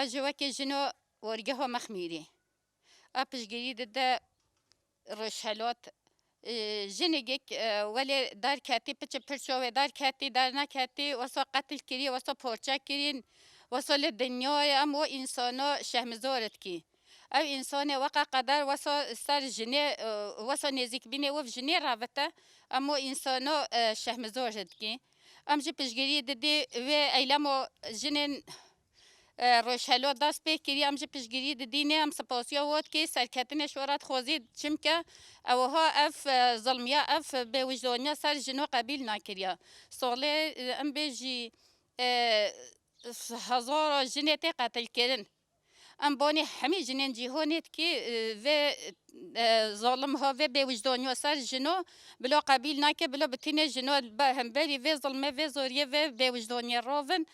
اجواک جنو ورگه ها مخمیری اپشگیری ده رشالات جنگیک ولی دار کتی پچ پرچو دار کتی دار نکتی واسه قتل کری واسه پرچه کرین واسه لدنیای ام و انسانا شهمزارت کی او انسان وقع قدر واسه سر جنه واسه نزیک بینه و جنه رابطه اما انسانا شهمزارت کی ام جی پشگیری دی و ایلامو جنن روشهلو دست به کری ام جی پشگیری دینه ام سپاسیا وات که سرکتن شورات خوزید چم که اوها اف ظلمیا اف به وجدانیا سر جنو قبیل نکریا ساله ام بیجی هزار جنتی قتل کردن ام بانی همه جنین جهانیت که و ظالم ها و به وجدانیا سر جنو بلا قبیل نکه بلا بتینه جنو به هم بری و ظلمه و زوریه و به وجدانیا راون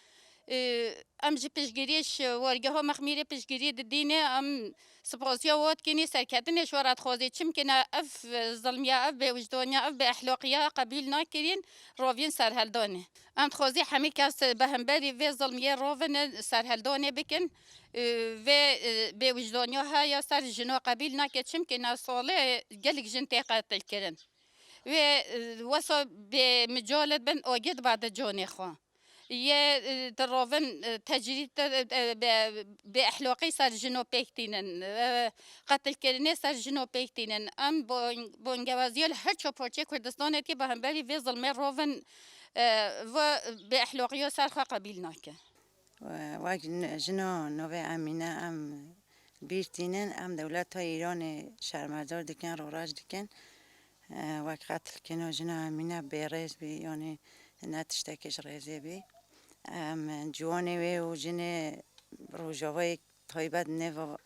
ام جی پشگیریش ورگه ها مخمیره پشگیری دینه ام سپاسیا وات کنی سرکتنش ورات خوازی چم کنه اف ظلمیا اف به وجدانیا اف به اخلاقیا قبیل نکرین راوین سرهلدانه ام خوازی همه کس به هم بری و ظلمیا راون سرهلدانه بکن و به وجدانیا ها یا سر جنو قبیل نکه چم کنه ساله گلک جن قتل کردن و واسه به مجالت بن آگید بعد جانه خواه یه دراون تجرید به اخلاقی سر جنو پیکتینن قتل کردن سر جنو پیکتینن ام با انگوازیال هر چو پرچه کردستانه که به هم بری و ظلمه راون و به اخلاقی سر خواه قبیل نکه و جنو نوه امینه ام بیرتینن ام دولت ها ایران شرمزار دکن روراج دکن و قتل کنو جنو امینه بیریز بی یعنی نتشتکش ریزی بی جوانه و جن روجاوای تایبت نه و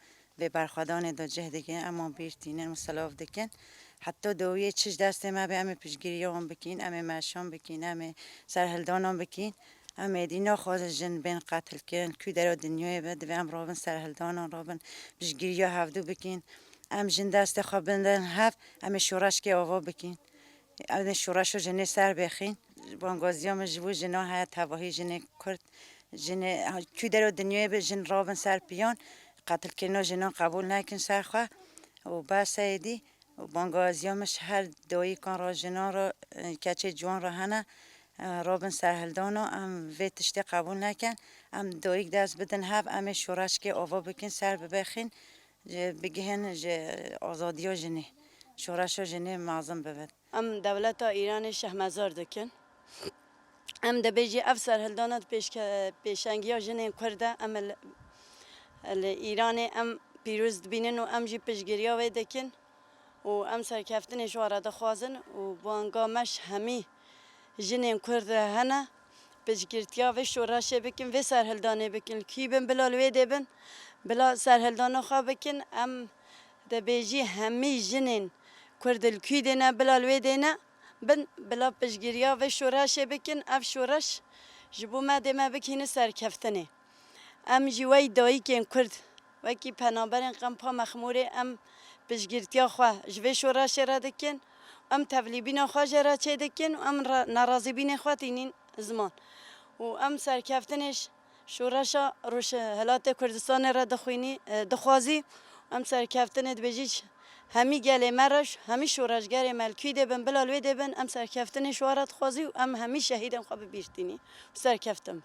برخوادان دا جه دکن اما بیرتینن و سلاف دکن حتی دویه چش دست ما به همه پیشگیری هم بکین همه مشام بکین همه سرهلدان هم بکین همه دینا خواهد جن بین قتل کن که در دنیای بد و هم رابن سرهلدان هم رابن پیشگیری ها هفدو بکین هم جن دست خواب بندن هفت همه شورش که آوا بکین همه شورش رو جنه سر بخین بانگازیام جبو جنا های تواهی جنه کرد جنه که در دنیای به جن رابن سر پیان قتل کنو جنا قبول نکن سرخواه و بس ایدی و بانگازیامش هر دایی کن را جنا را کچه جوان را هنه رابن سرهلدانو ام وی تشتی قبول نکن ام دایی دست بدن هف ام شورش که آوا بکن سر ببخین بگهن آزادی ها جنه شورش ها جنه معظم ببد ام دولت ایران شهمزار دکن ام دبیجی افسر هلدانات پیشنگی ها جنه کرده ام ایران ام پیروز بینن و ام جی پیشگیری ها دکن و ام سرکفتن شوارا دخوازن و بانگامش همی جنه کرده هنه پیشگیرتیا و شوراشه بکن و سرهلدانه بکن کی بن بلا لویده بن بلا سرهلدانه خواه بکن ام دبیجی همی جنین کردل کی دینا بلا لویده بن بلا پیشگیریا و شوراشه بکن اف شورش جبو ما دما بکینه سرکفتنه ام جوای دایی کن کرد وکی پنابرین قمپا مخموره ام پیشگیرتیا خواه جوی شوراشه را دکن ام تولیبین خواه جرا چه دکن و ام نرازی بین خواه تینین زمان و ام سرکفتنش شوراشا روش هلات کردستان را دخوازی ام سرکفتنت بجیش همی گله مرش همی شورشگر ملکی دبن بلالوی دبن ام سرکفتن شوارت خوازی و ام همی شهیدم خواب بیرتینی سرکفتم